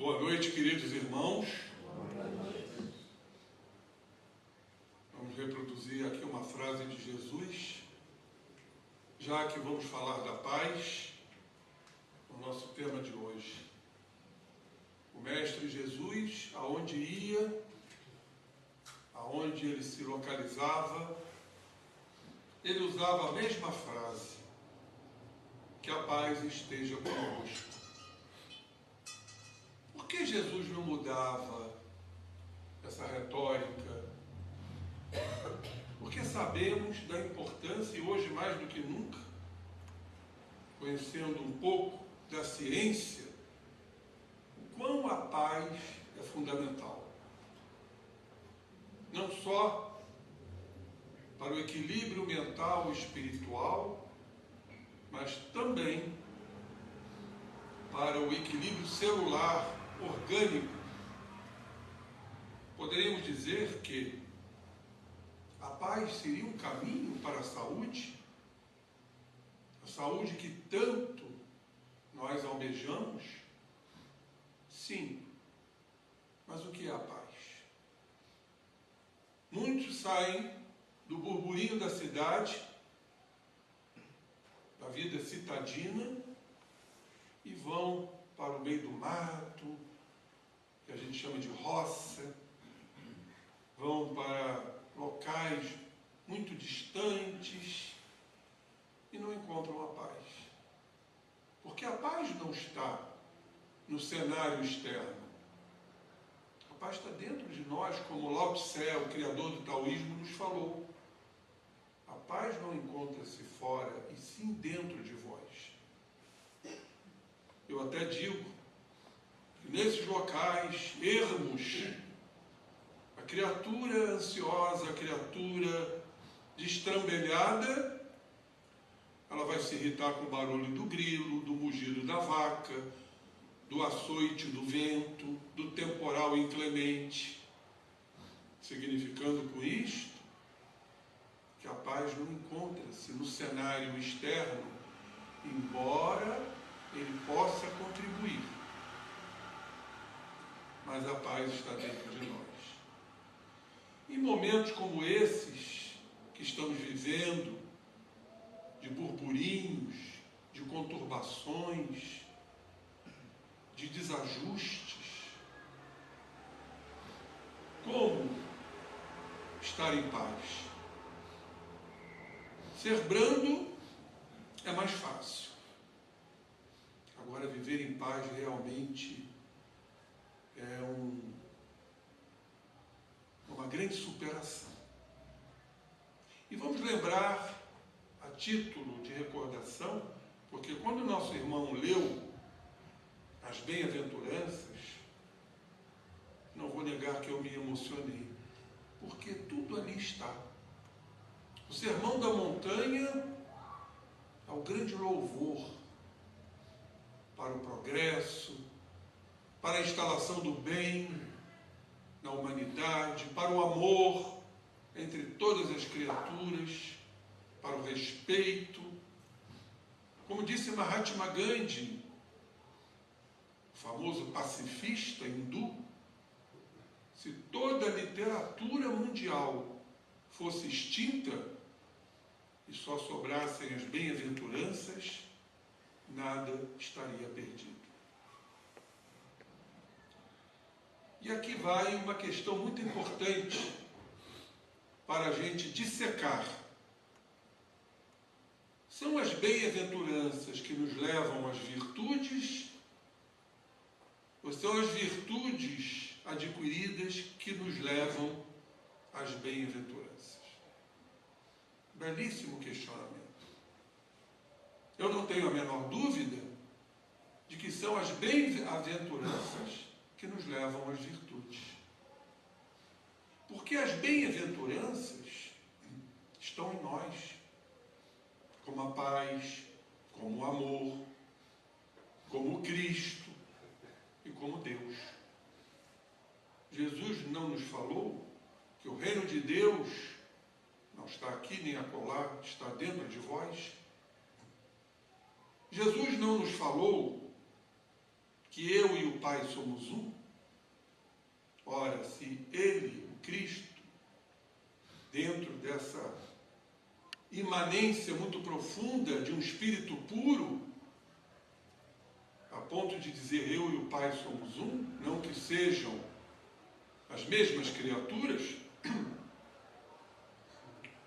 Boa noite, queridos irmãos. Vamos reproduzir aqui uma frase de Jesus, já que vamos falar da paz, o nosso tema de hoje. O Mestre Jesus, aonde ia, aonde ele se localizava, ele usava a mesma frase: que a paz esteja convosco. Por que Jesus não mudava essa retórica? Porque sabemos da importância, e hoje mais do que nunca, conhecendo um pouco da ciência, o quão a paz é fundamental. Não só para o equilíbrio mental e espiritual, mas também para o equilíbrio celular, orgânico. Poderíamos dizer que a paz seria um caminho para a saúde que tanto nós almejamos? Sim, mas o que é a paz? Muitos saem do burburinho da cidade, da vida citadina, e vão para o meio do mato, que a gente chama de roça, vão para locais muito distantes e não encontram a paz. Porque a paz não está no cenário externo. A paz está dentro de nós, como Lao Tse, o criador do taoísmo, nos falou. A paz não encontra-se fora, e sim dentro de vós. Eu até digo que nesses locais ermos, a criatura ansiosa, a criatura destrambelhada, ela vai se irritar com o barulho do grilo, do mugido da vaca, do açoite do vento, do temporal inclemente, significando com isto que a paz não encontra-se no cenário externo, embora ele possa contribuir, mas a paz está dentro de nós. Em momentos como esses que estamos vivendo, de burburinhos, de conturbações, de desajustes, como estar em paz? Ser brando é mais fácil. Agora, viver em paz realmente é uma grande superação. E vamos lembrar, a título de recordação, porque quando o nosso irmão leu as bem-aventuranças, não vou negar que eu me emocionei, porque tudo ali está. O Sermão da Montanha é o grande louvor para o progresso, para a instalação do bem na humanidade, para o amor entre todas as criaturas, para o respeito. Como disse Mahatma Gandhi, o famoso pacifista hindu, se toda a literatura mundial fosse extinta e só sobrassem as bem-aventuranças, nada estaria perdido. E aqui vai uma questão muito importante para a gente dissecar. São as bem-aventuranças que nos levam às virtudes, ou são as virtudes adquiridas que nos levam às bem-aventuranças? Belíssimo questionamento. Eu não tenho a menor dúvida de que são as bem-aventuranças que nos levam às virtudes. Porque as bem-aventuranças estão em nós, como a paz, como o amor, como Cristo e como Deus. Jesus não nos falou que o reino de Deus não está aqui nem acolá, está dentro de vós? Jesus não nos falou que eu e o Pai somos um? Ora, se Ele, o Cristo, dentro dessa imanência muito profunda de um espírito puro, a ponto de dizer eu e o Pai somos um, não que sejam as mesmas criaturas,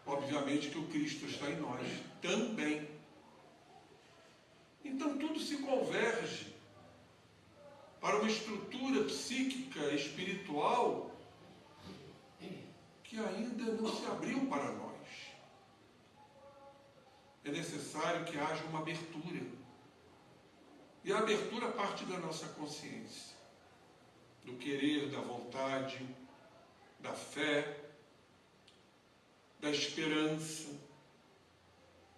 obviamente que o Cristo está em nós também. Então tudo se converge para uma estrutura psíquica, espiritual, que ainda não se abriu para nós. É necessário que haja uma abertura. E a abertura parte da nossa consciência, do querer, da vontade, da fé, da esperança.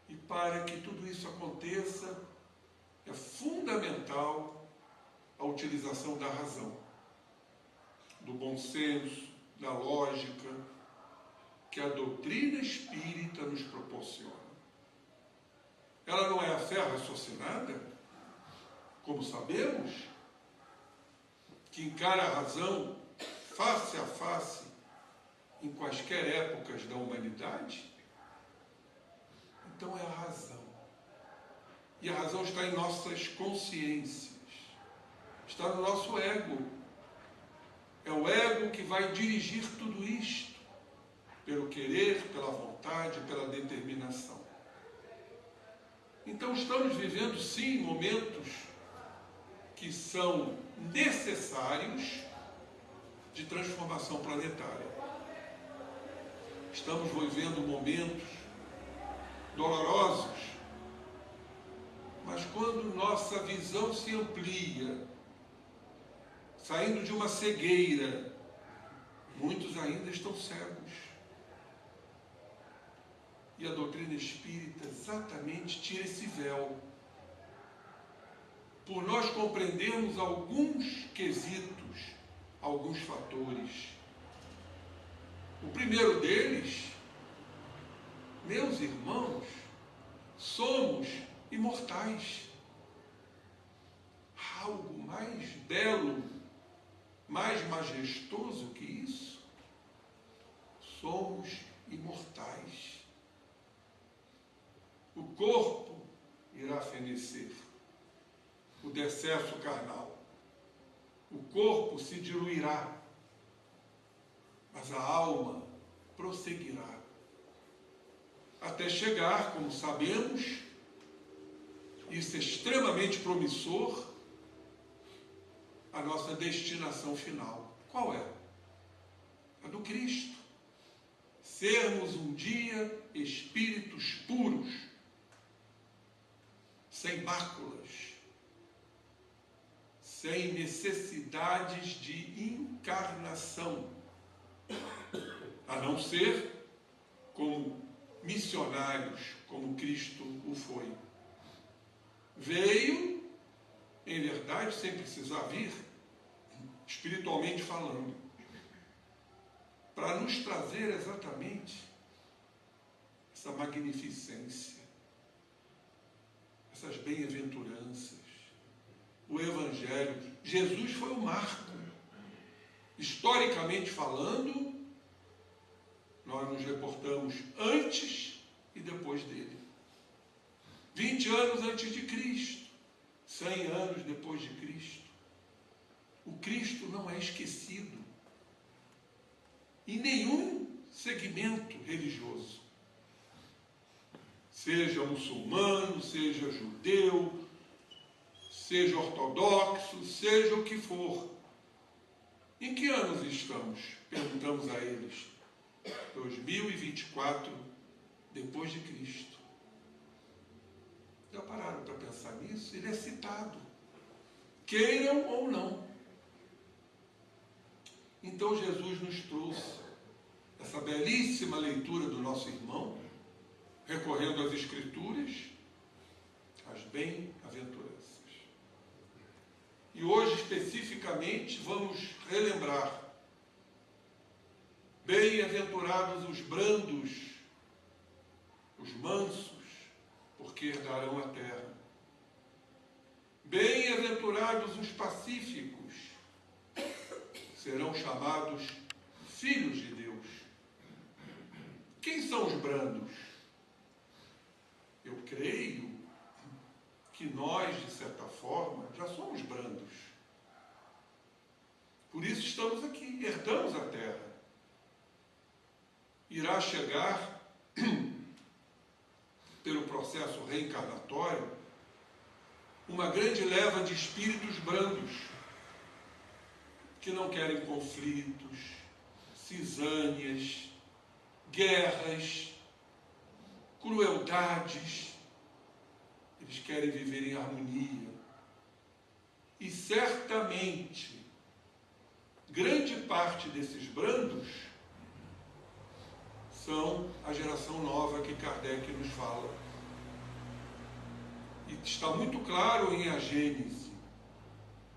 E para que tudo isso aconteça, é fundamental a utilização da razão, do bom senso, da lógica, que a doutrina espírita nos proporciona. Ela não é a fé raciocinada, como sabemos, que encara a razão face a face em quaisquer épocas da humanidade? Então é a razão. E a razão está em nossas consciências, está no nosso ego. É o ego que vai dirigir tudo isto, pelo querer, pela vontade, pela determinação. Então estamos vivendo, sim, momentos que são necessários de transformação planetária. Estamos vivendo momentos dolorosos, mas quando nossa visão se amplia, saindo de uma cegueira, muitos ainda estão cegos. E a doutrina espírita exatamente tira esse véu, por nós compreendermos alguns quesitos, alguns fatores. O primeiro deles, meus irmãos, somos imortais. Algo mais belo, mais majestoso que isso? Somos imortais. O corpo irá fenecer, o decesso carnal. O corpo se diluirá, mas a alma prosseguirá, até chegar, como sabemos, isso é extremamente promissor, a nossa destinação final. Qual é? A do Cristo. Sermos um dia espíritos puros, sem máculas, sem necessidades de encarnação, a não ser como missionários, como Cristo o foi. Veio, em verdade, sem precisar vir, espiritualmente falando, para nos trazer exatamente essa magnificência, essas bem-aventuranças, o Evangelho. Jesus foi o marco. Historicamente falando, nós nos reportamos antes e depois dele. 20 anos antes de Cristo, 100 anos depois de Cristo. O Cristo não é esquecido em nenhum segmento religioso. Seja muçulmano, seja judeu, seja ortodoxo, seja o que for. Em que anos estamos? Perguntamos a eles. 2024, depois de Cristo. Já pararam para pensar nisso? Ele é citado, queiram ou não. Então Jesus nos trouxe essa belíssima leitura do nosso irmão, recorrendo às Escrituras, as bem-aventuranças. E hoje, especificamente, vamos relembrar: bem-aventurados os brandos, os mansos, porque herdarão a terra. Bem-aventurados os pacíficos, serão chamados filhos de Deus. Quem são os brandos? Eu creio que nós, de certa forma, já somos brandos. Por isso estamos aqui, herdamos a terra. Irá chegar, pelo processo reencarnatório, uma grande leva de espíritos brandos, que não querem conflitos, cisânias, guerras, crueldades. Eles querem viver em harmonia. E certamente, grande parte desses brandos são a geração nova que Kardec nos fala. E está muito claro em A Gênese.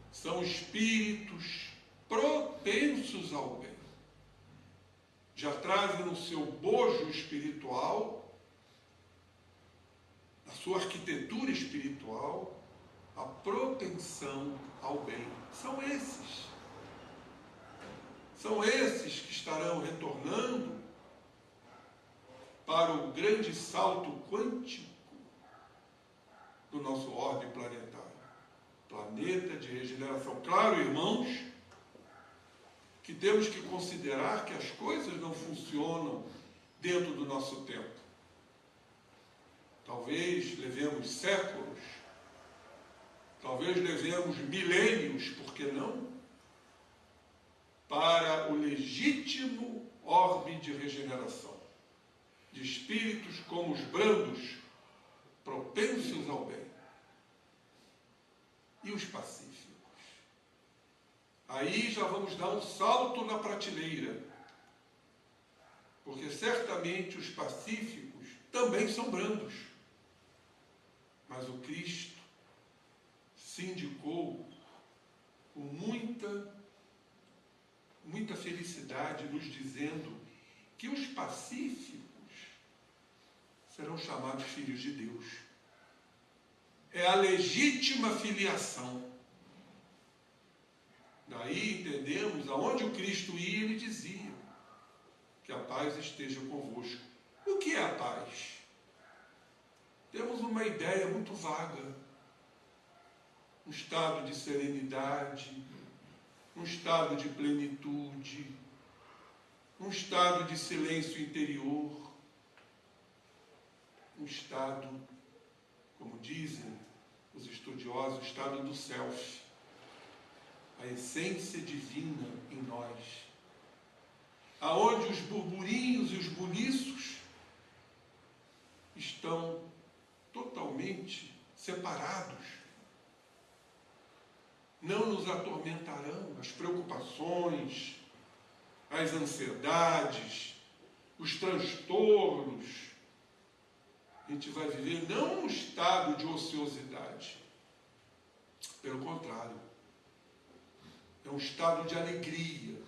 São espíritos propensos ao bem. Já trazem no seu bojo espiritual, na sua arquitetura espiritual, a propensão ao bem. São esses. São esses que estarão retornando para o grande salto quântico do nosso orbe planetário. Planeta de regeneração. Claro, irmãos, que temos que considerar que as coisas não funcionam dentro do nosso tempo. Talvez levemos séculos, talvez levemos milênios, por que não? Para o legítimo orbe de regeneração, de espíritos como os brandos, propensos ao bem. E os pacíficos? Aí já vamos dar um salto na prateleira, porque certamente os pacíficos também são brandos. Mas o Cristo se indicou com muita felicidade, nos dizendo que os pacíficos serão chamados filhos de Deus. É a legítima filiação. Daí entendemos aonde o Cristo ia, ele dizia que a paz esteja convosco. O que é a paz? Temos uma ideia muito vaga. Um estado de serenidade, um estado de plenitude, um estado de silêncio interior, um estado, como dizem os estudiosos, o estado do self, a essência divina em nós, aonde os burburinhos e os buliços estão totalmente separados. Não nos atormentarão as preocupações, as ansiedades, os transtornos. A gente vai viver não um estado de ociosidade, pelo contrário, é um estado de alegria,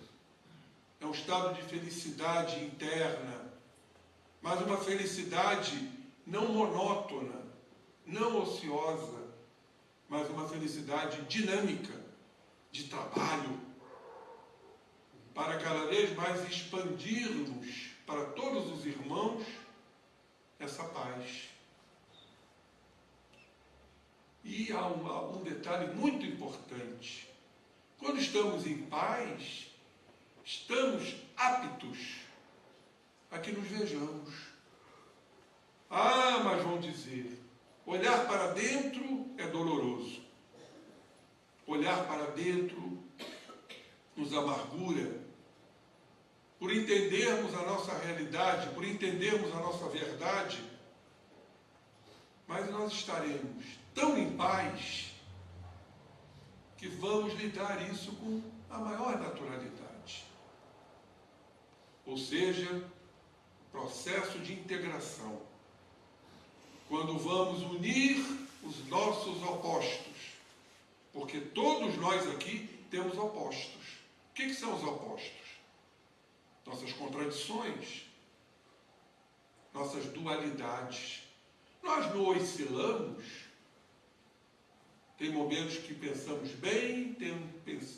é um estado de felicidade interna, mas uma felicidade não monótona, não ociosa, mas uma felicidade dinâmica, de trabalho, para cada vez mais expandirmos para todos os irmãos essa paz. E há um detalhe muito importante. Quando estamos em paz, estamos aptos a que nos vejamos. Ah, mas vão dizer, olhar para dentro é doloroso. Olhar para dentro nos amargura. Por entendermos a nossa realidade, por entendermos a nossa verdade, mas nós estaremos tão em paz que vamos lidar isso com a maior naturalidade. Ou seja, processo de integração. Quando vamos unir os nossos opostos, porque todos nós aqui temos opostos. O que são os opostos? Nossas contradições, nossas dualidades. Nós não oscilamos Tem momentos que pensamos bem, tem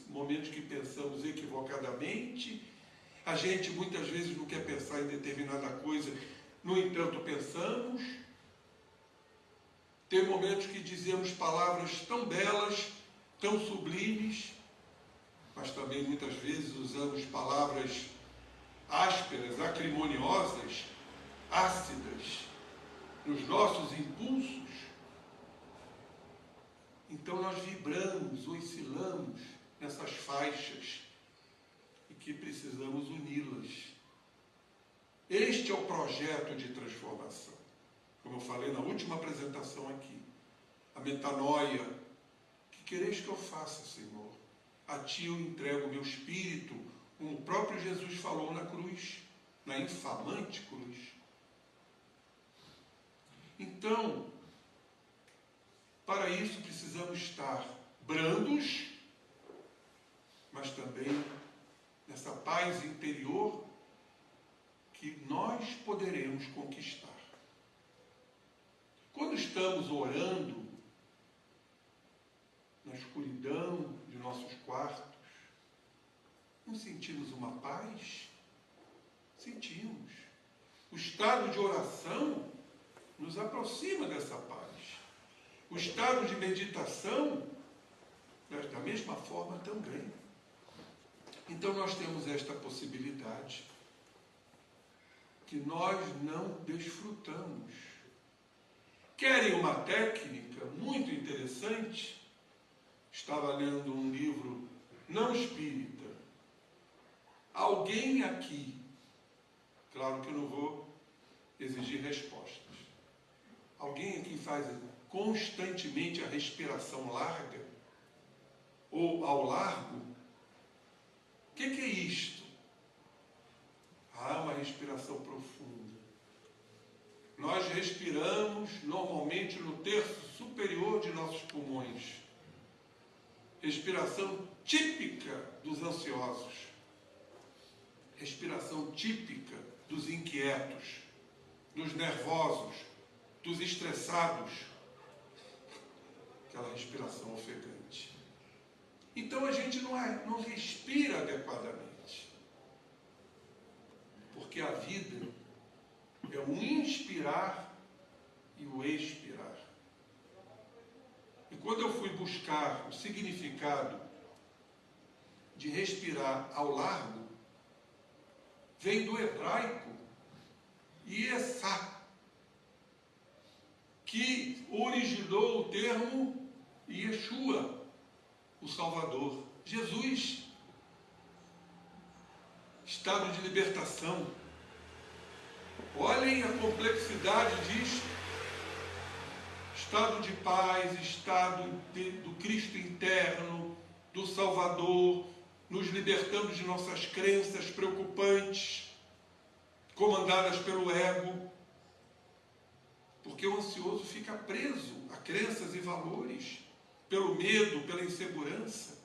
momentos que pensamos equivocadamente. A gente muitas vezes não quer pensar em determinada coisa, no entanto pensamos. Tem momentos que dizemos palavras tão belas, tão sublimes, mas também muitas vezes usamos palavras ásperas, acrimoniosas, ácidas, nos nossos impulsos. Então nós vibramos, oscilamos nessas faixas e que precisamos uni-las. Este é o projeto de transformação. Como eu falei na última apresentação aqui, a metanoia. Que quereis que eu faça, Senhor? A ti eu entrego o meu espírito, como o próprio Jesus falou na cruz, na infamante cruz. Então, para isso precisamos estar brandos, mas também nessa paz interior que nós poderemos conquistar. Quando estamos orando na escuridão de nossos quartos, não sentimos uma paz? Sentimos. O estado de oração nos aproxima dessa paz. O estado de meditação, da mesma forma também. Então nós temos esta possibilidade que nós não desfrutamos. Querem uma técnica muito interessante? Estava lendo um livro não espírita. Alguém aqui, claro que eu não vou exigir respostas, alguém aqui faz constantemente a respiração larga ou ao largo? O que é isto? Uma respiração profunda. Nós respiramos normalmente no terço superior de nossos pulmões. Respiração típica dos ansiosos. Respiração típica dos inquietos, dos nervosos, dos estressados. Aquela respiração ofegante. Então a gente não respira adequadamente. Porque a vida é o inspirar e o expirar. E quando eu fui buscar o significado de respirar ao largo, vem do hebraico Yesá, que originou o termo Yeshua, o Salvador, Jesus. Estado de libertação. Olhem a complexidade disso. Estado de paz, estado do Cristo interno, do Salvador, nos libertando de nossas crenças preocupantes, comandadas pelo ego. Porque o ansioso fica preso a crenças e valores, pelo medo, pela insegurança.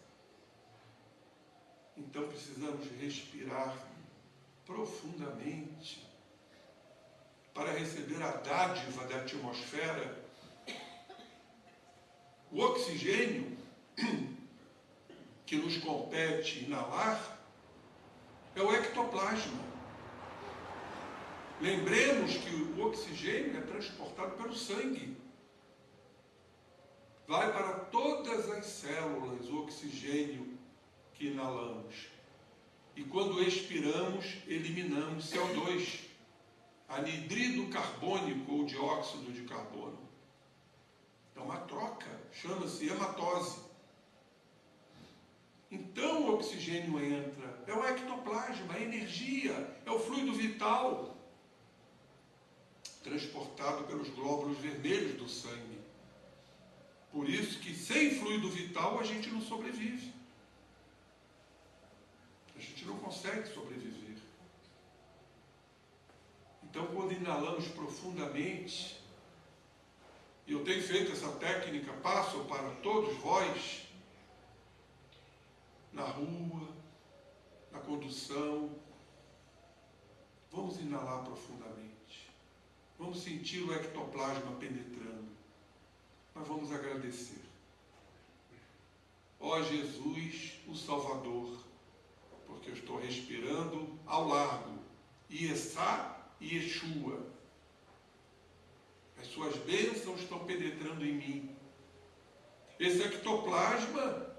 Então precisamos respirar profundamente para receber a dádiva da atmosfera. O oxigênio que nos compete inalar é o ectoplasma. Lembremos que o oxigênio é transportado pelo sangue. Vai para todas as células o oxigênio que inalamos. E quando expiramos, eliminamos CO2, anidrido carbônico ou dióxido de carbono. É uma troca, chama-se hematose. Então o oxigênio entra, é o ectoplasma, a energia, é o fluido vital, transportado pelos glóbulos vermelhos do sangue. Por isso que sem fluido vital a gente não sobrevive. A gente não consegue sobreviver. Então, quando inalamos profundamente, e eu tenho feito essa técnica, passo para todos vós, na rua, na condução, vamos inalar profundamente. Vamos sentir o ectoplasma penetrando. Mas vamos agradecer. ó Jesus, o Salvador, porque eu estou respirando ao largo, Iessá e Yeshua. As suas bênçãos estão penetrando em mim. Esse ectoplasma,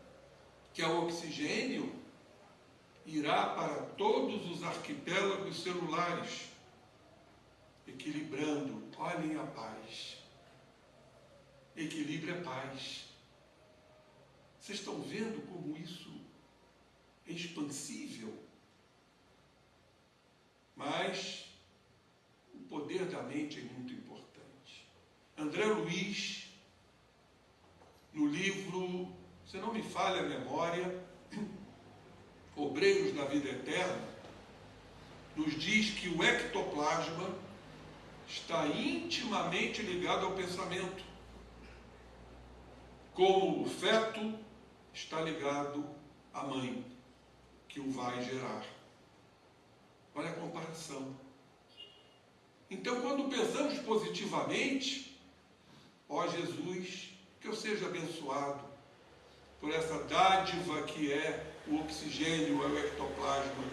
que é o oxigênio, irá para todos os arquipélagos celulares, equilibrando. Olhem a paz. Equilíbrio é paz. Vocês estão vendo como isso é expansível? Mas o poder da mente é muito importante. André Luiz, no livro, se não me falha a memória, Obreiros da Vida Eterna, nos diz que o ectoplasma está intimamente ligado ao pensamento, como o feto está ligado à mãe, que o vai gerar. Olha a comparação. Então, quando pensamos positivamente, ó Jesus, que eu seja abençoado por essa dádiva que é o oxigênio, é o ectoplasma.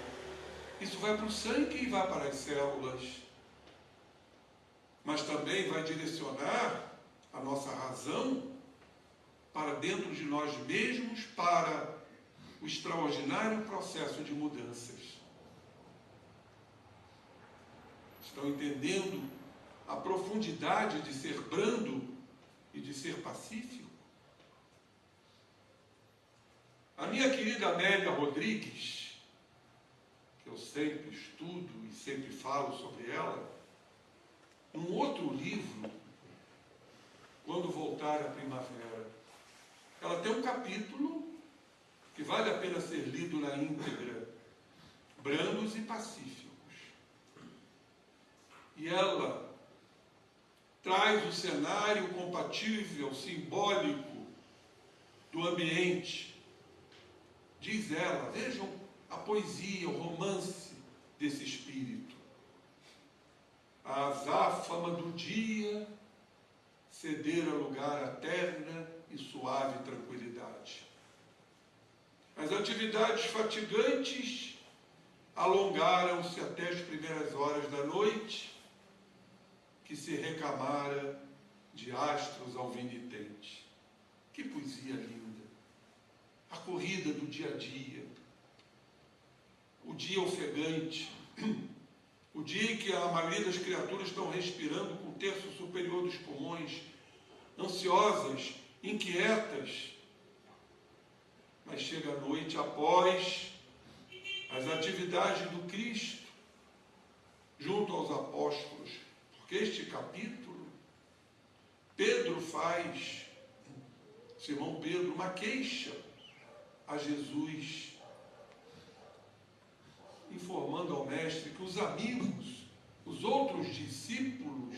Isso vai para o sangue e vai para as células. Mas também vai direcionar a nossa razão para dentro de nós mesmos, para o extraordinário processo de mudanças. Estão entendendo a profundidade de ser brando e de ser pacífico? A minha querida Amélia Rodrigues, que eu sempre estudo e sempre falo sobre ela, num outro livro, Quando Voltar a Primavera, ela tem um capítulo que vale a pena ser lido na íntegra, Brandos e Pacíficos. E ela traz o cenário compatível, simbólico do ambiente. Diz ela, vejam a poesia, o romance desse espírito. A azáfama do dia cedera lugar à terna e suave tranquilidade. As atividades fatigantes alongaram-se até as primeiras horas da noite, que se recamara de astros alvinitentes. Que poesia linda! A corrida do dia a dia, o dia ofegante, o dia em que a maioria das criaturas estão respirando com o terço superior dos pulmões, ansiosas, inquietas. Mas chega a noite após as atividades do Cristo, junto aos apóstolos, porque este capítulo, Pedro faz, Simão Pedro, uma queixa a Jesus, informando ao Mestre que os amigos, os outros discípulos,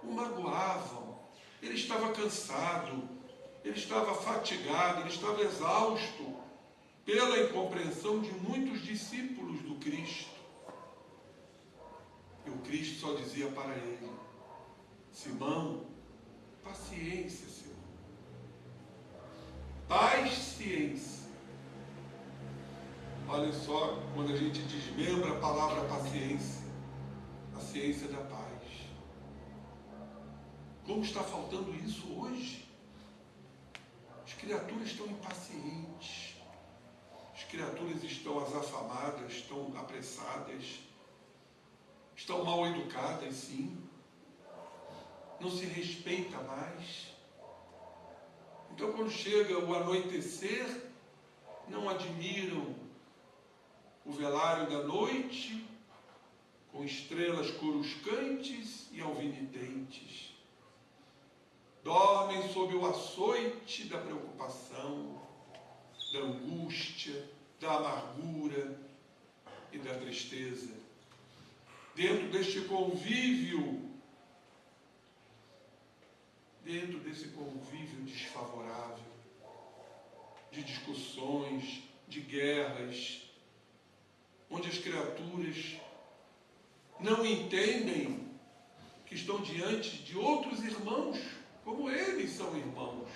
o magoavam. Ele estava cansado, ele estava fatigado, ele estava exausto pela incompreensão de muitos discípulos do Cristo. E o Cristo só dizia para ele: Simão, paciência, Simão. Paciência. Olha só, quando a gente desmembra a palavra paciência, a ciência da paz. Como está faltando isso hoje? As criaturas estão impacientes, as criaturas estão azafamadas, estão apressadas, estão mal educadas, sim, não se respeita mais. Então, quando chega o anoitecer, não admiram o velário da noite, com estrelas coruscantes e alvinitentes. Dormem sob o açoite da preocupação, da angústia, da amargura e da tristeza. Dentro deste convívio, desfavorável, de discussões, de guerras, onde as criaturas não entendem que estão diante de outros irmãos, como eles são irmãos.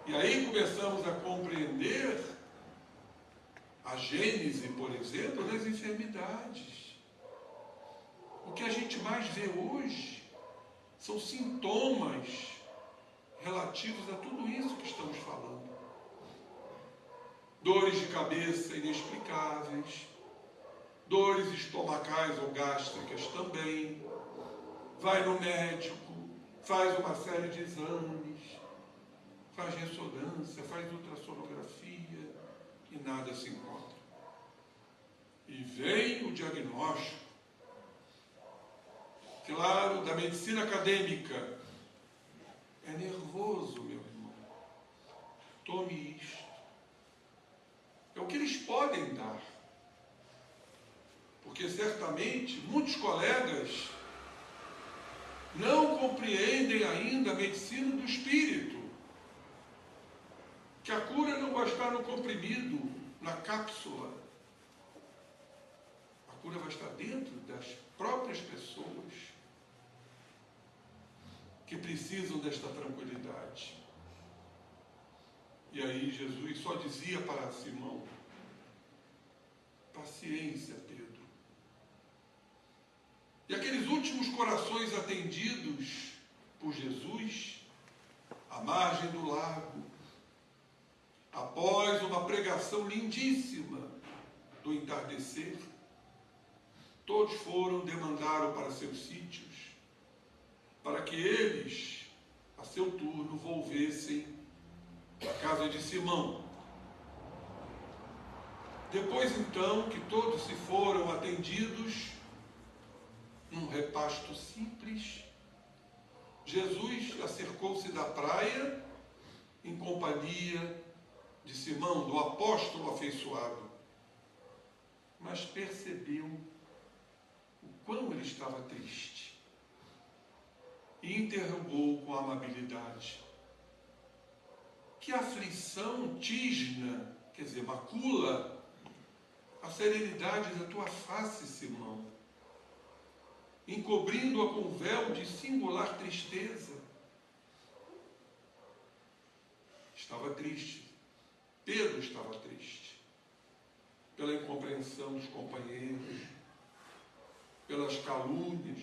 E aí começamos a compreender a gênese, por exemplo, das enfermidades. O que a gente mais vê hoje são sintomas relativos a tudo isso que estamos falando. Dores de cabeça inexplicáveis, dores estomacais ou gástricas também. Vai no médico, faz uma série de exames, faz ressonância, faz ultrassonografia e nada se encontra. E vem o diagnóstico, claro, da medicina acadêmica. É nervoso, meu irmão. Tome isto. É o que eles podem dar. Porque certamente muitos colegas não compreendem ainda a medicina do espírito. Que a cura não vai estar no comprimido, na cápsula. A cura vai estar dentro das próprias pessoas que precisam desta tranquilidade. E aí Jesus só dizia para Simão: paciência, Pedro. E aqueles últimos corações atendidos por Jesus, à margem do lago, após uma pregação lindíssima do entardecer, todos demandaram para seus sítios, para que eles, a seu turno, volvessem à casa de Simão. Depois, então, que todos se foram atendidos, num repasto simples, Jesus acercou-se da praia em companhia de Simão, do apóstolo afeiçoado, mas percebeu o quão ele estava triste e interrogou com amabilidade: que aflição tisna, quer dizer, macula a serenidade da tua face, Simão, encobrindo-a com um véu de singular tristeza. Estava triste. Pedro estava triste pela incompreensão dos companheiros, pelas calúnias,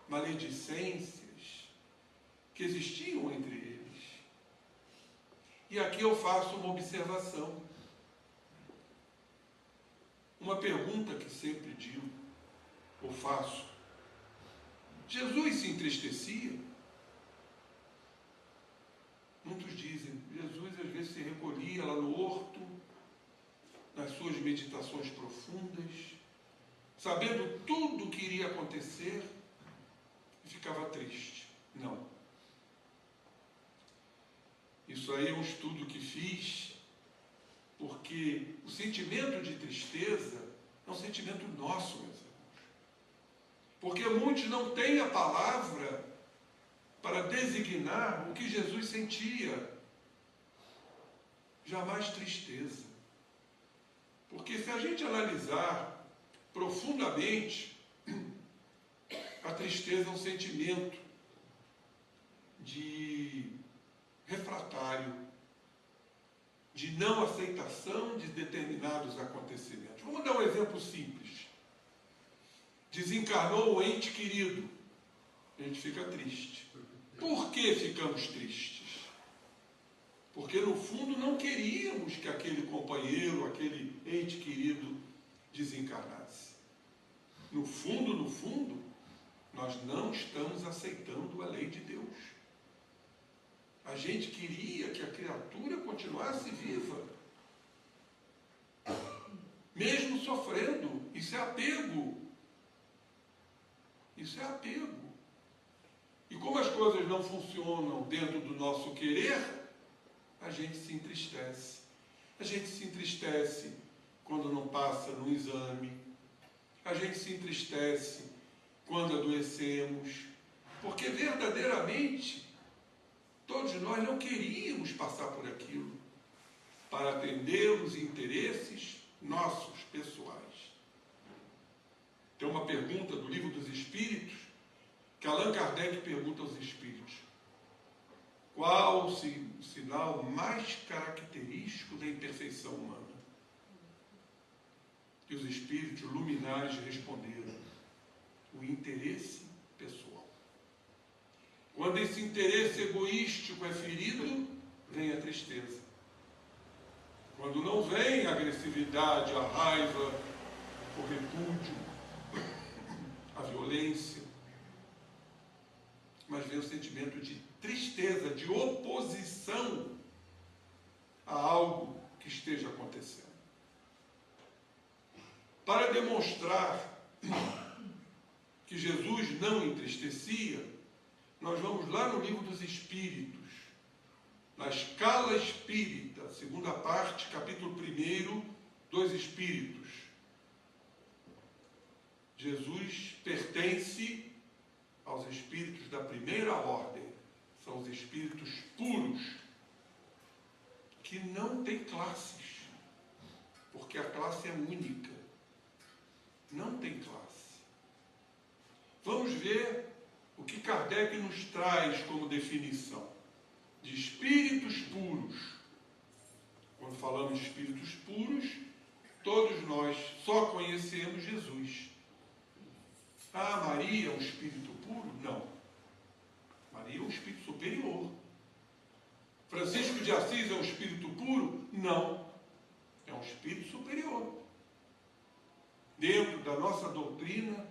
maledicências que existiam entre eles. E aqui eu faço uma observação, uma pergunta que sempre digo, ou faço. Jesus se entristecia? Muitos dizem, Jesus às vezes se recolhia lá no horto, nas suas meditações profundas, sabendo tudo o que iria acontecer, e ficava triste. Não. Isso aí é um estudo que fiz, porque o sentimento de tristeza é um sentimento nosso, meus irmãos. Porque muitos não têm a palavra para designar o que Jesus sentia. Jamais tristeza. Porque se a gente analisar profundamente, a tristeza é um sentimento de refratário, de não aceitação de determinados acontecimentos. Vamos dar um exemplo simples. Desencarnou o ente querido, a gente fica triste. Por que ficamos tristes? Porque no fundo não queríamos que aquele companheiro, aquele ente querido desencarnasse. No fundo, nós não estamos aceitando a lei de Deus. A gente queria que a criatura continuasse viva, mesmo sofrendo. Isso é apego. Isso é apego. E como as coisas não funcionam dentro do nosso querer, a gente se entristece. A gente se entristece quando não passa no exame. A gente se entristece quando adoecemos. Porque verdadeiramente, todos nós não queríamos passar por aquilo para atender os interesses nossos, pessoais. Tem uma pergunta do Livro dos Espíritos, que Allan Kardec pergunta aos espíritos: qual sinal mais característico da imperfeição humana. E os espíritos luminares responderam: o interesse pessoal. Quando esse interesse egoístico é ferido, vem a tristeza. Quando não vem a agressividade, a raiva, o repúdio, a violência, mas vem o sentimento de tristeza, de oposição a algo que esteja acontecendo. Para demonstrar que Jesus não entristecia, nós vamos lá no Livro dos Espíritos, na escala espírita, segunda parte, capítulo 1 dos Espíritos. Jesus pertence aos espíritos da primeira ordem, são os espíritos puros, que não têm classes, porque a classe é única, não tem classe. Vamos ver o que Kardec nos traz como definição de espíritos puros. Quando falamos de espíritos puros, todos nós só conhecemos Jesus. Ah, Maria é um espírito puro? Não. Maria é um espírito superior. Francisco de Assis é um espírito puro? Não. É um espírito superior. Dentro da nossa doutrina,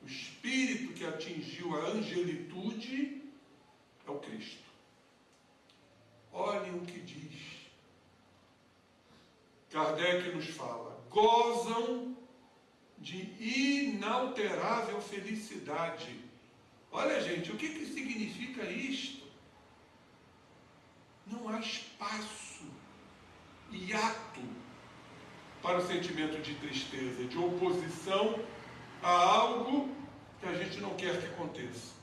o espírito que atingiu a angelitude é o Cristo. Olhem o que diz. Kardec nos fala: gozam de inalterável felicidade. Olha, gente, o que significa isto? Não há espaço, hiato, para o sentimento de tristeza, de oposição a algo que a gente não quer que aconteça.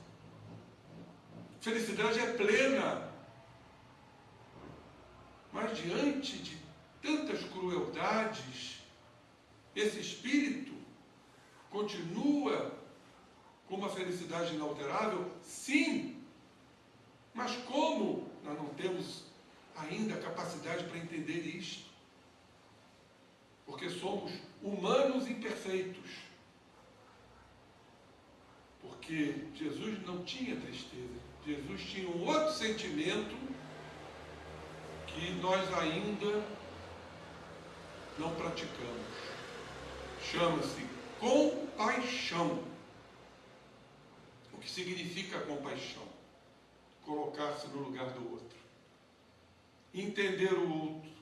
Felicidade é plena, mas diante de tantas crueldades, esse espírito continua com uma felicidade inalterável? Sim, mas como nós não temos ainda a capacidade para entender isto? Porque somos humanos imperfeitos. Porque Jesus não tinha tristeza. Jesus tinha um outro sentimento que nós ainda não praticamos. Chama-se compaixão. O que significa compaixão? Colocar-se no lugar do outro. Entender o outro.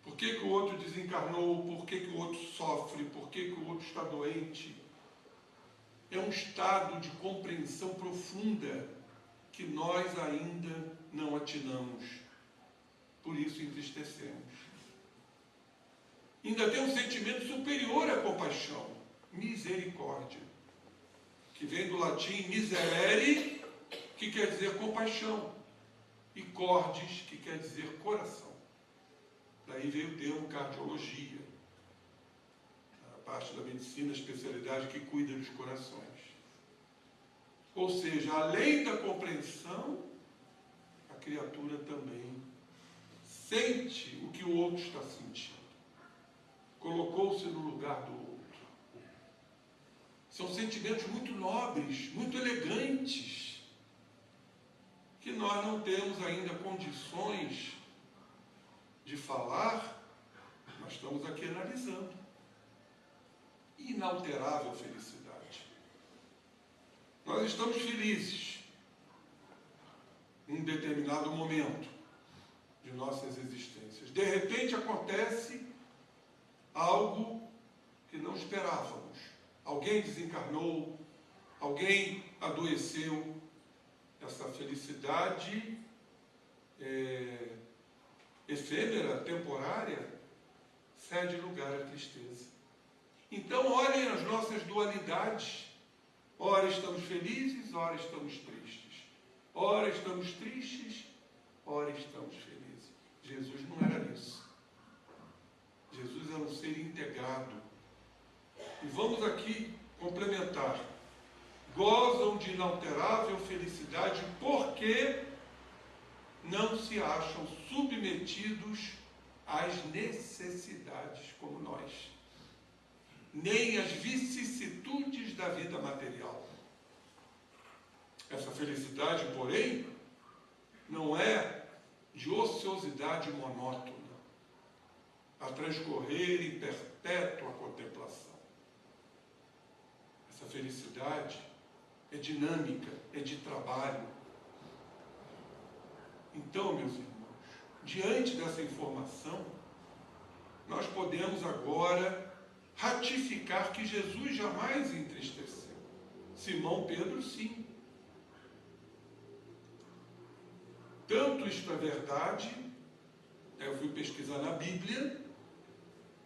Por que o outro desencarnou? Por que o outro sofre? Por que o outro está doente? É um estado de compreensão profunda que nós ainda não atinamos. Por isso entristecemos. Ainda tem um sentimento superior à compaixão, misericórdia, que vem do latim miserere, que quer dizer compaixão, e cordis, que quer dizer coração. Daí veio o termo cardiologia, a parte da medicina, a especialidade que cuida dos corações. Ou seja, além da compreensão, a criatura também sente o que o outro está sentindo. Colocou-se no lugar do outro. São sentimentos muito nobres, muito elegantes, que nós não temos ainda condições de falar, mas estamos aqui analisando. Inalterável felicidade. Nós estamos felizes em um determinado momento de nossas existências. De repente acontece algo que não esperávamos. Alguém desencarnou, alguém adoeceu. Essa felicidade efêmera, temporária, cede lugar à tristeza. Então olhem as nossas dualidades. Ora estamos felizes, ora estamos tristes. Ora estamos tristes, ora estamos felizes. Jesus não era isso. Jesus era um ser integrado. E vamos aqui complementar. Gozam de inalterável felicidade porque não se acham submetidos às necessidades como nós, nem às vicissitudes da vida material. Essa felicidade, porém, não é de ociosidade monótona, a transcorrer em perpétua contemplação. Essa felicidade é dinâmica, é de trabalho. Então, meus irmãos, diante dessa informação, nós podemos agora ratificar que Jesus jamais entristeceu. Simão Pedro, sim. Tanto isto é verdade, eu fui pesquisar na Bíblia,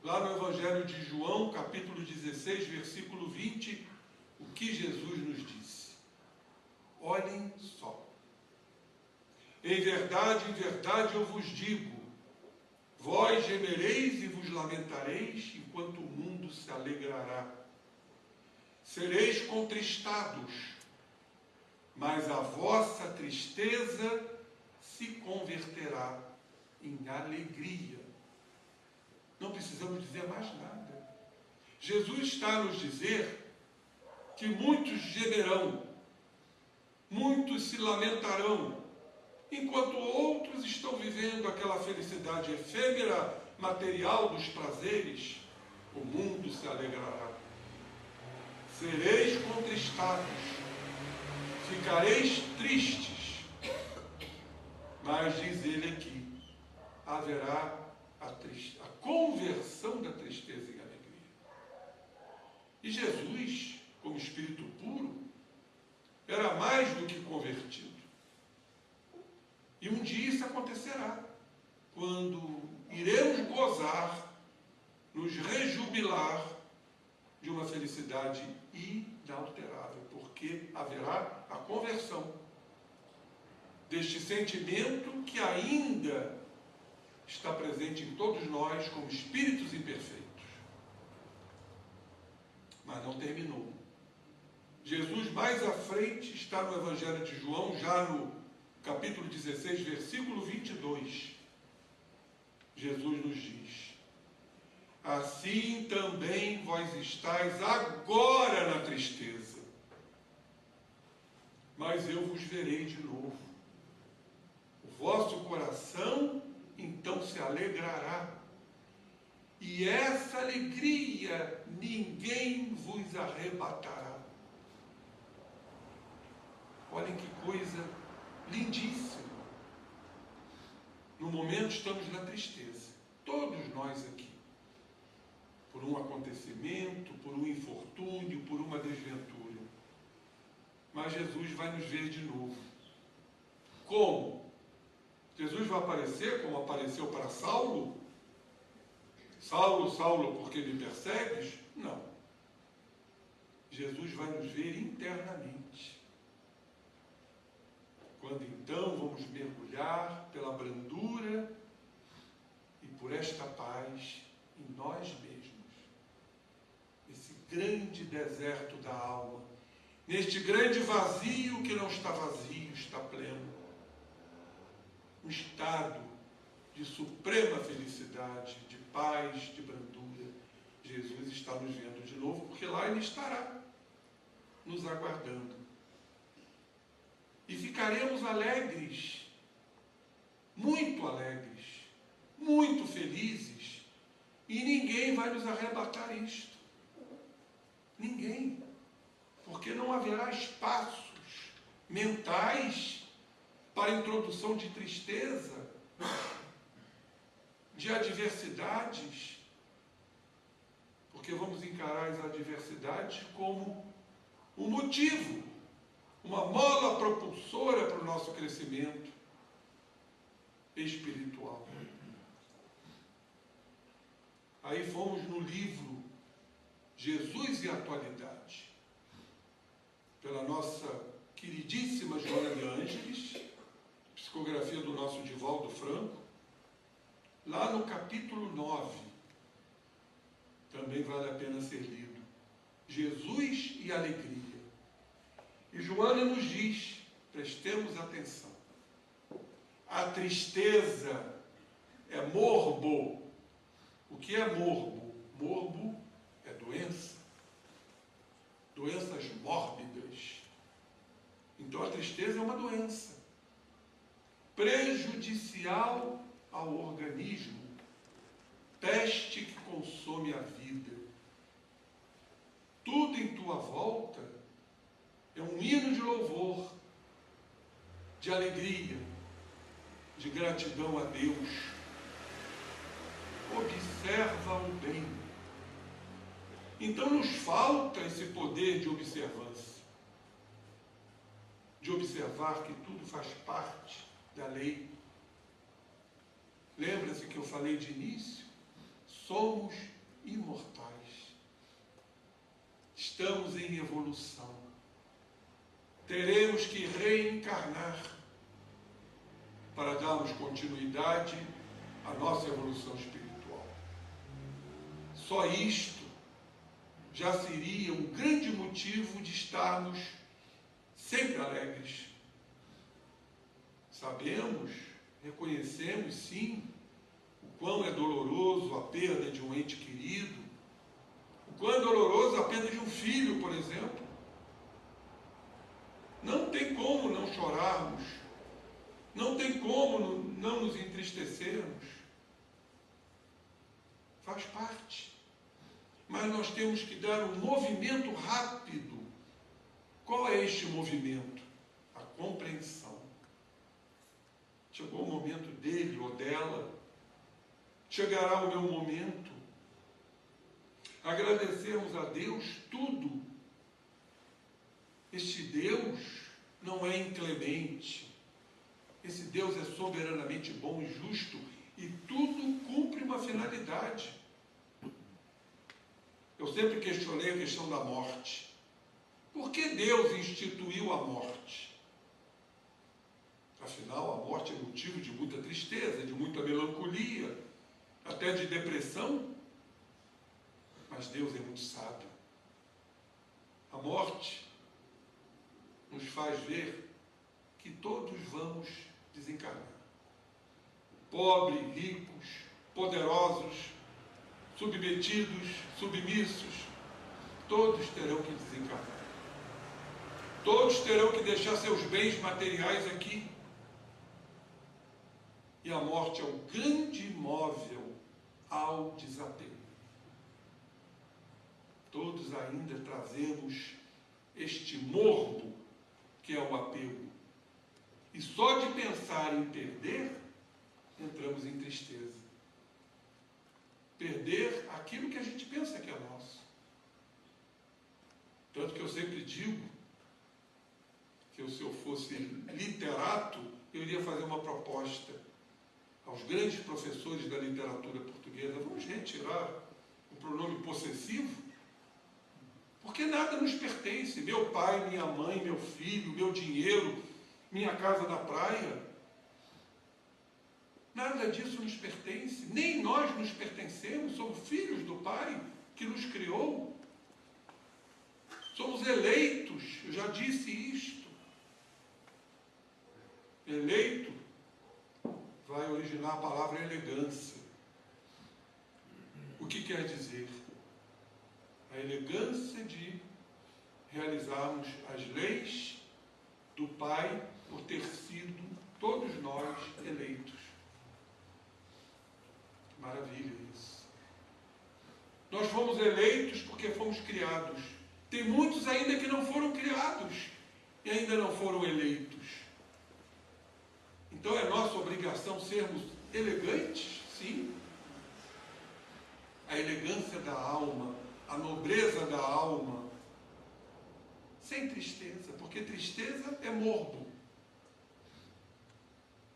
lá no Evangelho de João, capítulo 16, versículo 20, o que Jesus nos disse. Olhem só. Em verdade, eu vos digo, vós gemereis e vos lamentareis, enquanto o mundo se alegrará. Sereis contristados, mas a vossa tristeza se converterá em alegria. Não precisamos dizer mais nada. Jesus está a nos dizer que muitos gemerão, muitos se lamentarão, enquanto outros estão vivendo aquela felicidade efêmera, material dos prazeres. O mundo se alegrará. Sereis contristados, ficareis tristes, mas diz ele aqui, haverá a conversão da tristeza em alegria. E Jesus, como Espírito puro, era mais do que convertido. E um dia isso acontecerá, quando iremos gozar, nos rejubilar de uma felicidade inalterável, porque haverá a conversão deste sentimento que ainda está presente em todos nós como espíritos imperfeitos. Mas não terminou. Jesus, mais à frente, está no Evangelho de João, já no capítulo 16, versículo 22. Jesus nos diz: assim também vós estáis agora na tristeza, mas eu vos verei de novo. O vosso coração então se alegrará, e essa alegria ninguém vos arrebatará. Olhem que coisa lindíssima. No momento estamos na tristeza, todos nós aqui, por um acontecimento, por um infortúnio, por uma desventura. Mas Jesus vai nos ver de novo. Como? Jesus vai aparecer como apareceu para Saulo? Saulo, Saulo, porque me persegues? Não. Jesus vai nos ver internamente. Quando então vamos mergulhar pela brandura e por esta paz em nós mesmos. Esse grande deserto da alma, neste grande vazio que não está vazio, está pleno. Um estado de suprema felicidade, de paz, de brandura. Jesus está nos vendo de novo, porque lá Ele estará nos aguardando. E ficaremos alegres, muito felizes, e ninguém vai nos arrebatar isto. Ninguém. Porque não haverá espaços mentais para a introdução de tristeza, de adversidades, porque vamos encarar as adversidades como um motivo, uma mola propulsora para o nosso crescimento espiritual. Aí fomos no livro Jesus e a Atualidade, pela nossa queridíssima Joana de Ângeles, psicografia do nosso Divaldo Franco, lá no capítulo 9, também vale a pena ser lido, Jesus e: e Joana nos diz, prestemos atenção, a tristeza é morbo. O que é morbo? Morbo é doença. Doenças mórbidas. Então a tristeza é uma doença prejudicial ao organismo, peste que consome a vida. Tudo em tua volta é um hino de louvor, de alegria, de gratidão a Deus. Observa o bem. Então nos falta esse poder de observância, de observar que tudo faz parte da lei. Lembra-se que eu falei de início? Somos imortais. Estamos em evolução. Teremos que reencarnar para darmos continuidade à nossa evolução espiritual. Só isto já seria um grande motivo de estarmos sempre alegres. Sabemos, reconhecemos sim, o quão é doloroso a perda de um ente querido, o quão é doloroso a perda de um filho, por exemplo. Não tem como não chorarmos, não tem como não nos entristecermos. Faz parte. Mas nós temos que dar um movimento rápido. Qual é este movimento? A compreensão. Chegou o momento dele ou dela. Chegará o meu momento. Agradecermos a Deus tudo. Este Deus não é inclemente. Esse Deus é soberanamente bom e justo e tudo cumpre uma finalidade. Eu sempre questionei a questão da morte. Por que Deus instituiu a morte? Afinal, a morte é motivo de muita tristeza, de muita melancolia, até de depressão. Mas Deus é muito sábio. A morte nos faz ver que todos vamos desencarnar. Pobres, ricos, poderosos, submetidos, submissos, todos terão que desencarnar. Todos terão que deixar seus bens materiais aqui. E a morte é o grande imóvel ao desapego. Todos ainda trazemos este morbo que é o apego. E só de pensar em perder, entramos em tristeza. Perder aquilo que a gente pensa que é nosso. Tanto que eu sempre digo que se eu fosse literato, eu iria fazer uma proposta aos grandes professores da literatura portuguesa. Vamos retirar o pronome possessivo, porque nada nos pertence. Meu pai, minha mãe, meu filho, meu dinheiro, minha casa na praia. Nada disso nos pertence, nem nós nos pertencemos, somos filhos do Pai que nos criou. Somos eleitos, eu já disse isto. Eleito vai originar a palavra elegância. O que quer dizer? A elegância de realizarmos as leis do Pai por ter sido todos nós eleitos. Maravilha isso. Nós fomos eleitos porque fomos criados. Tem muitos ainda que não foram criados e ainda não foram eleitos. Então é nossa obrigação sermos elegantes, sim. A elegância da alma, a nobreza da alma, sem tristeza, porque tristeza é morbo.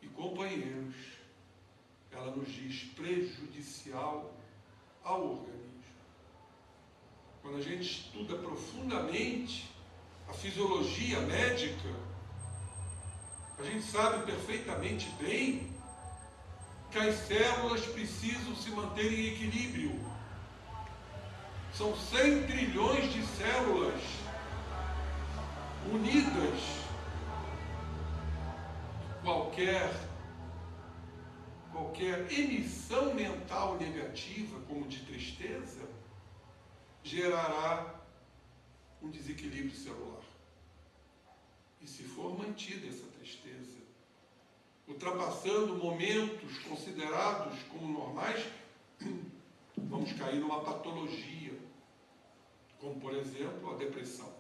E companheiros, ela nos diz prejudicial ao organismo. Quando a gente estuda profundamente a fisiologia médica, a gente sabe perfeitamente bem que as células precisam se manter em equilíbrio. São 100 trilhões de células unidas. Qualquer qualquer emissão mental negativa, como de tristeza, gerará um desequilíbrio celular. E se for mantida essa tristeza, ultrapassando momentos considerados como normais, vamos cair numa patologia, como, por exemplo, a depressão.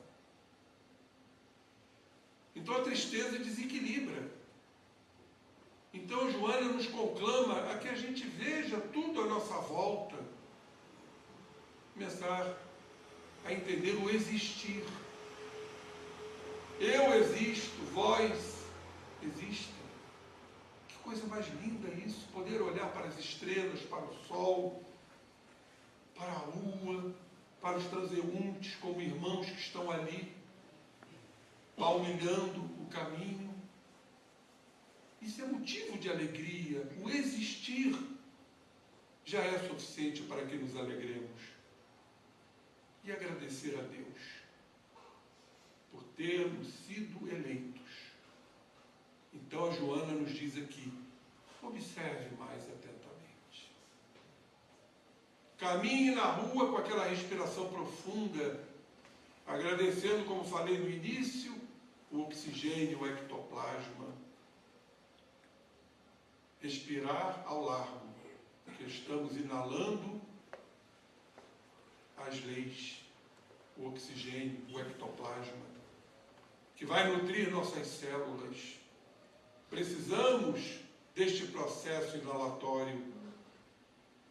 Então, a tristeza desequilibra. Então, Joana nos conclama a que a gente veja tudo à nossa volta, começar a entender o existir. Eu existo, vós existem. Que coisa mais linda isso, poder olhar para as estrelas, para o sol, para a lua, para os transeuntes como irmãos que estão ali, palmilhando o caminho. Isso é motivo de alegria. O existir já é suficiente para que nos alegremos. E agradecer a Deus por termos sido eleitos. Então a Joana nos diz aqui, observe mais atentamente. Caminhe na rua com aquela respiração profunda, agradecendo, como falei no início, o oxigênio, o ectoplasma. Respirar ao largo, porque estamos inalando as leis, o oxigênio, o ectoplasma, que vai nutrir nossas células. Precisamos deste processo inalatório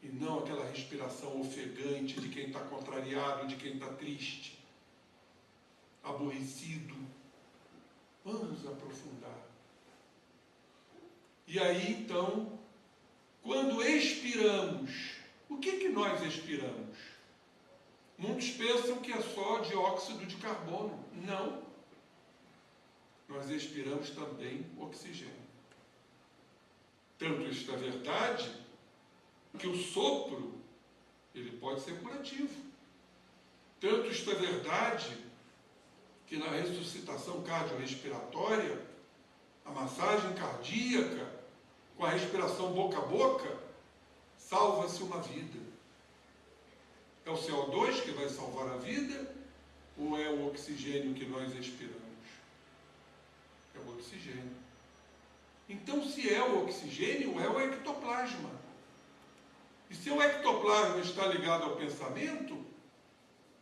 e não aquela respiração ofegante de quem está contrariado, de quem está triste, aborrecido. Vamos aprofundar. E aí, então, quando expiramos, o que nós expiramos? Muitos pensam que é só dióxido de carbono. Não. Nós expiramos também oxigênio. Tanto isso é verdade, que o sopro, ele pode ser curativo. Tanto isto é verdade, que na ressuscitação cardiorrespiratória, a massagem cardíaca, com a respiração boca a boca, salva-se uma vida. É o CO2 que vai salvar a vida ou é o oxigênio que nós expiramos? É o oxigênio. Então, se é o oxigênio, é o ectoplasma. E se o ectoplasma está ligado ao pensamento,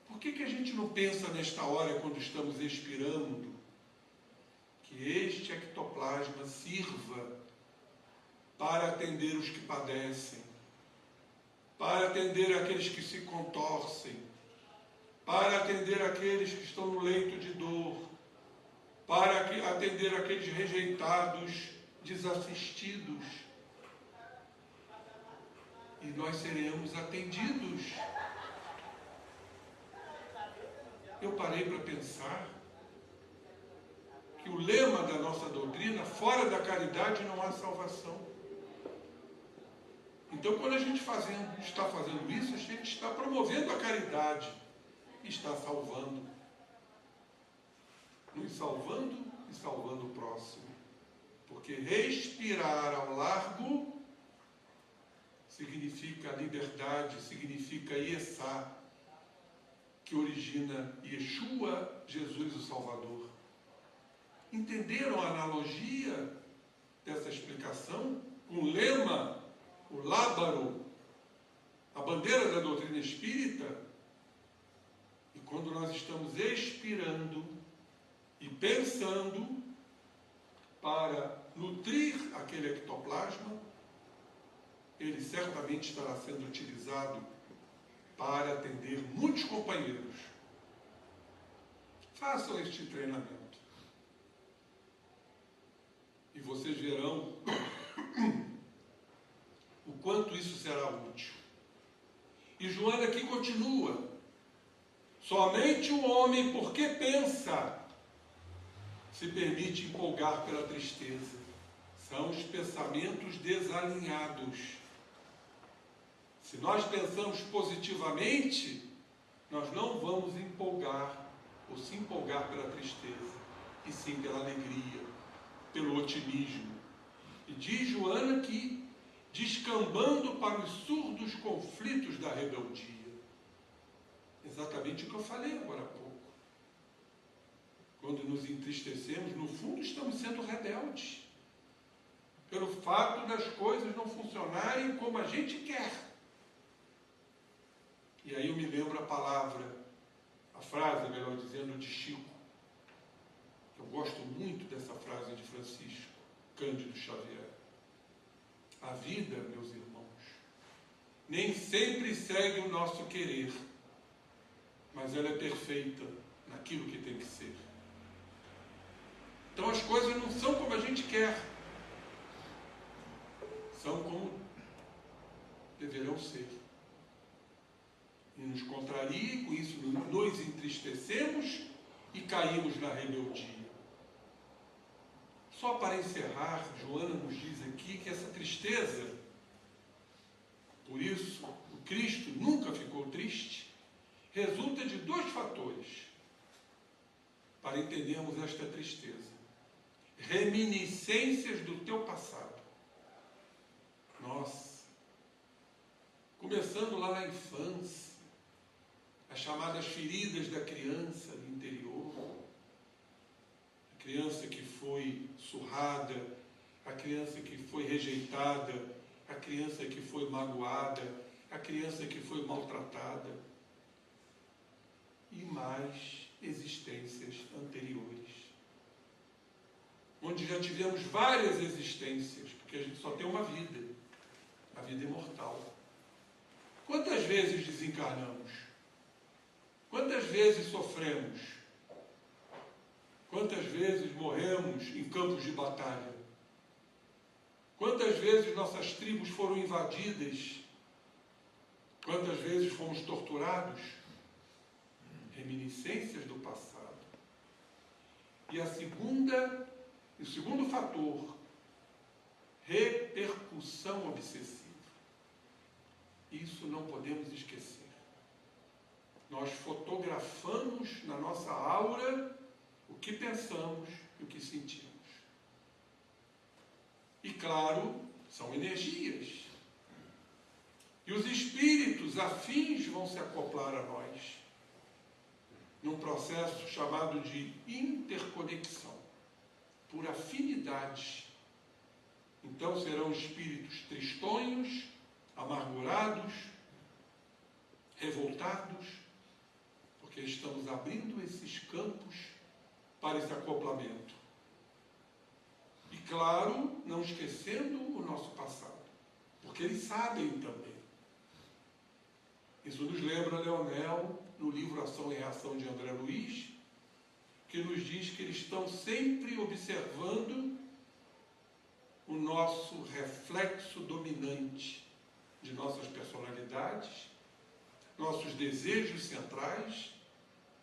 por que a gente não pensa nesta hora, quando estamos expirando, que este ectoplasma sirva para atender os que padecem, para atender aqueles que se contorcem, para atender aqueles que estão no leito de dor, para atender aqueles rejeitados, desassistidos. E nós seremos atendidos. Eu parei para pensar que o lema da nossa doutrina, fora da caridade não há salvação. Então, quando a gente está fazendo isso, a gente está promovendo a caridade e está salvando. Nos salvando e salvando o próximo. Porque respirar ao largo significa liberdade, significa Iessá, que origina Yeshua, Jesus o Salvador. Entenderam a analogia dessa explicação? O lema, o lábaro, a bandeira da doutrina espírita. E quando nós estamos expirando e pensando para nutrir aquele ectoplasma, ele certamente estará sendo utilizado para atender muitos companheiros. Façam este treinamento. E vocês verão o quanto isso será útil. E Joana aqui continua. Somente o homem, porque pensa, se permite empolgar pela tristeza. São os pensamentos desalinhados. Se nós pensamos positivamente, nós não vamos empolgar ou se empolgar pela tristeza, e sim pela alegria, pelo otimismo. E diz Joana que descambando para os surdos conflitos da rebeldia. Exatamente o que eu falei agora há pouco. Quando nos entristecemos, no fundo estamos sendo rebeldes, pelo fato das coisas não funcionarem como a gente quer. E aí eu me lembro a frase, melhor dizendo, de Chico. Eu gosto muito dessa frase de Francisco Cândido Xavier. A vida, meus irmãos, nem sempre segue o nosso querer, mas ela é perfeita naquilo que tem que ser. Então as coisas não são como a gente quer, são como deverão ser. E nos contraria, e com isso nos entristecemos e caímos na rebeldia. Só para encerrar, Joana nos diz aqui que essa tristeza, por isso o Cristo nunca ficou triste, resulta de 2 fatores para entendermos esta tristeza. Reminiscências do teu passado. Nossa, começando lá na infância, as chamadas feridas da criança no interior, a criança que foi surrada, a criança que foi rejeitada, a criança que foi magoada, a criança que foi maltratada, e mais existências anteriores, onde já tivemos várias existências, porque a gente só tem uma vida, a vida imortal. Quantas vezes desencarnamos? Quantas vezes sofremos? Quantas vezes morremos em campos de batalha? Quantas vezes nossas tribos foram invadidas? Quantas vezes fomos torturados? Reminiscências do passado. E o segundo fator, repercussão obsessiva. Isso não podemos esquecer. Nós fotografamos na nossa aura o que pensamos e o que sentimos. E claro, são energias. E os espíritos afins vão se acoplar a nós, num processo chamado de interconexão, por afinidade. Então serão espíritos tristonhos, amargurados, revoltados, porque estamos abrindo esses campos para esse acoplamento. E claro, não esquecendo o nosso passado, porque eles sabem também. Isso nos lembra Leonel, no livro Ação e Reação de André Luiz, que nos diz que eles estão sempre observando o nosso reflexo dominante de nossas personalidades, nossos desejos centrais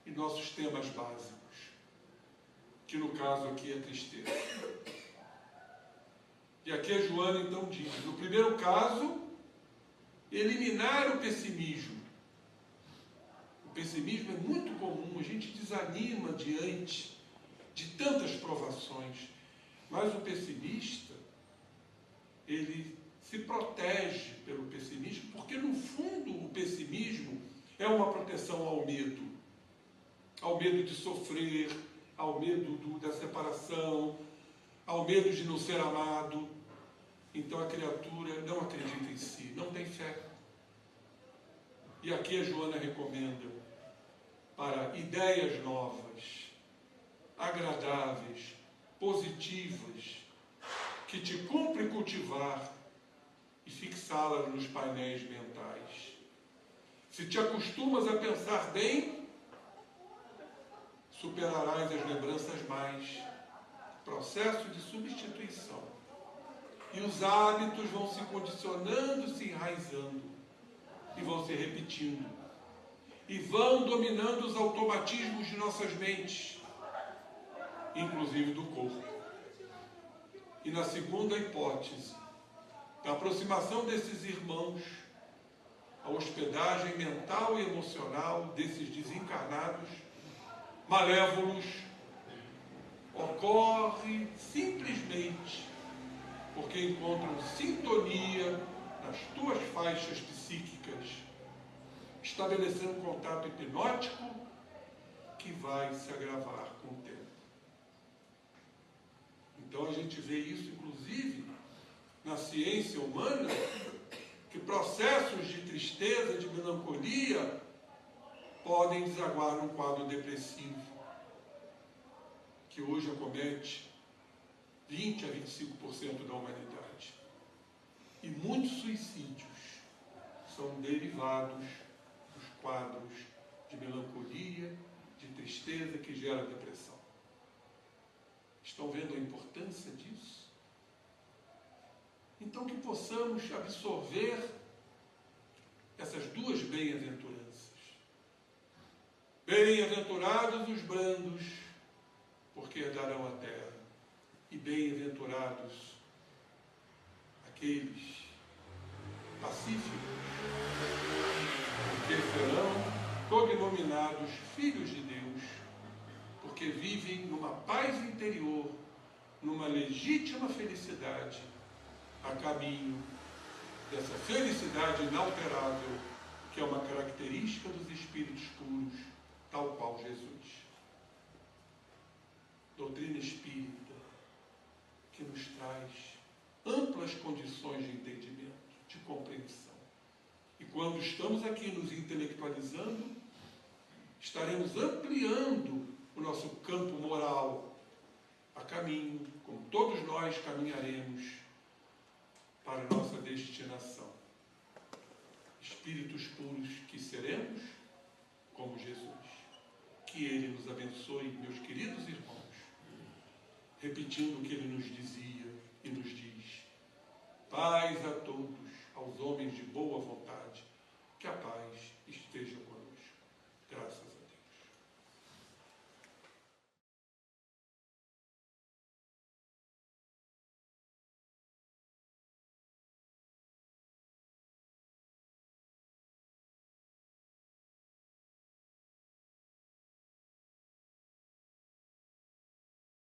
e nossos temas básicos, que no caso aqui é tristeza. E aqui a Joana então diz, no primeiro caso, eliminar o pessimismo. O pessimismo é muito comum, a gente desanima diante de tantas provações, mas o pessimista, ele se protege pelo pessimismo, porque no fundo o pessimismo é uma proteção ao medo de sofrer, ao medo da separação, ao medo de não ser amado. Então a criatura não acredita em si, não tem fé. E aqui a Joana recomenda para ideias novas, agradáveis, positivas, que te cumpre cultivar e fixá-las nos painéis mentais. Se te acostumas a pensar bem, superarás as lembranças mais. Processo de substituição. E os hábitos vão se condicionando, se enraizando, e vão se repetindo. E vão dominando os automatismos de nossas mentes, inclusive do corpo. E na segunda hipótese, a aproximação desses irmãos, a hospedagem mental e emocional desses desencarnados, malévolos, ocorre simplesmente porque porque encontram sintonia nas tuas faixas psíquicas, estabelecendo um contato hipnótico que vai se agravar com o tempo. Então a gente vê isso, inclusive, na ciência humana, que processos de tristeza, de melancolia, podem desaguar num quadro depressivo, que hoje acomete 20 a 25% da humanidade. E muitos suicídios são derivados dos quadros de melancolia, de tristeza que gera depressão. Estão vendo a importância disso? Então que possamos absorver essas duas bem-aventuranças. Bem-aventurados os brandos, porque herdarão a terra. E bem-aventurados aqueles pacíficos, porque serão cognominados filhos de Deus, porque vivem numa paz interior, numa legítima felicidade, a caminho dessa felicidade inalterável, que é uma característica dos espíritos puros, tal qual Jesus. Doutrina espírita que nos traz amplas condições de entendimento, de compreensão. E quando estamos aqui nos intelectualizando, estaremos ampliando o nosso campo moral a caminho, como todos nós caminharemos para a nossa destinação. Espíritos puros que seremos como Jesus. Que Ele nos abençoe, meus queridos irmãos, repetindo o que Ele nos dizia e nos diz: paz a todos, aos homens de boa vontade, que a paz